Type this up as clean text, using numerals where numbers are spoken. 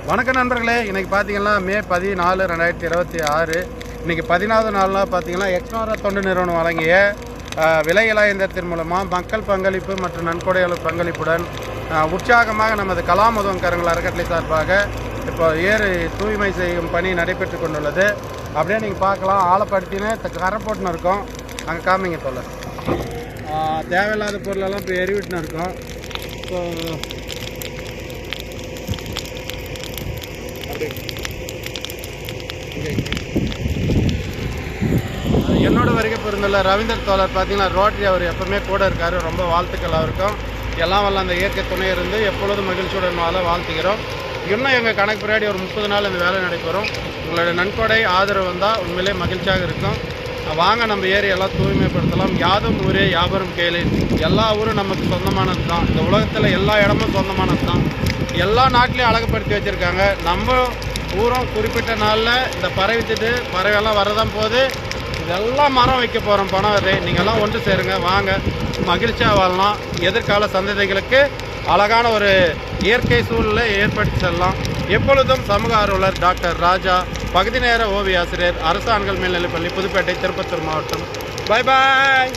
வணக்கம் நண்பர்களே, இன்றைக்கி பார்த்தீங்கன்னா மே 14, 2026. இன்றைக்கி 14வது நாளில் பார்த்தீங்கன்னா எக்ஸ்னோரா தொண்டு நிறுவனம் வழங்கிய விலையில்லா இயந்திரத்தின் மூலமாக மக்கள் பங்களிப்பு மற்றும் நன்கொடையாளர் பங்களிப்புடன் உற்சாகமாக நமது கலாம் உதவும் கரங்கள் அறக்கட்டளை சார்பாக இப்போ ஏறு தூய்மை செய்யும் பணி நடைபெற்று கொண்டுள்ளது. அப்படியே நீங்கள் பார்க்கலாம், ஆழப்படுத்தினே கரை போட்டுன்னு இருக்கோம். அங்கே காமிங்க தொல்லை தேவையில்லாத பொருளெல்லாம் இப்போ எரிவிட்டுன்னு இருக்கோம். ஸோ என்னோட வருகை பிறந்துள்ள ரவீந்தர் தோழர் பார்த்தீங்கன்னா ரோட்டரி, அவர் எப்பவுமே கூட இருக்கார். ரொம்ப வாழ்த்துக்கள் அவருக்கும். எல்லாம் வல்ல அந்த இயற்கை துணை இருந்து எப்பொழுதும் மகிழ்ச்சியுடன் வாழ வாழ்த்துக்கிறோம். இன்னும் எங்கள் கணக்கு பின்னாடி ஒரு 30 நாள் இந்த வேலை நடைபெறும். உங்களோட நன்கொடை ஆதரவு வந்தால் உண்மையிலே மகிழ்ச்சியாக இருக்கும். வாங்க, நம்ம ஏரியெல்லாம் தூய்மைப்படுத்தலாம். யாதும் ஊரே யாவரும் கேளு. எல்லா ஊரும் நமக்கு சொந்தமானது தான். இந்த உலகத்தில் எல்லா இடமும் சொந்தமானது தான். எல்லா நாட்டிலையும் அழகுப்படுத்தி வச்சுருக்காங்க. நம்ம ஊரும் குறிப்பிட்ட நாளில் இந்த பறவைத்துட்டு பறவையெல்லாம் வரதான் போது இதெல்லாம் மரம் வைக்க போகிறோம். பணம் வருது. நீங்கள்லாம் ஒன்று சேருங்க, வாங்க, மகிழ்ச்சியாக வாழலாம். எதிர்கால சந்ததிகளுக்கு அழகான ஒரு இயற்கை சூழலை ஏற்படுத்தி செல்லலாம். எப்பொழுதும் சமூக ஆர்வலர் டாக்டர் ராஜா, பகுதி நேர ஓவிய ஆசிரியர், அரசு ஆண்கள் மேல்நிலைப்பள்ளி, புதுப்பேட்டை, திருப்பத்தூர் மாவட்டம். பாய் பாய்.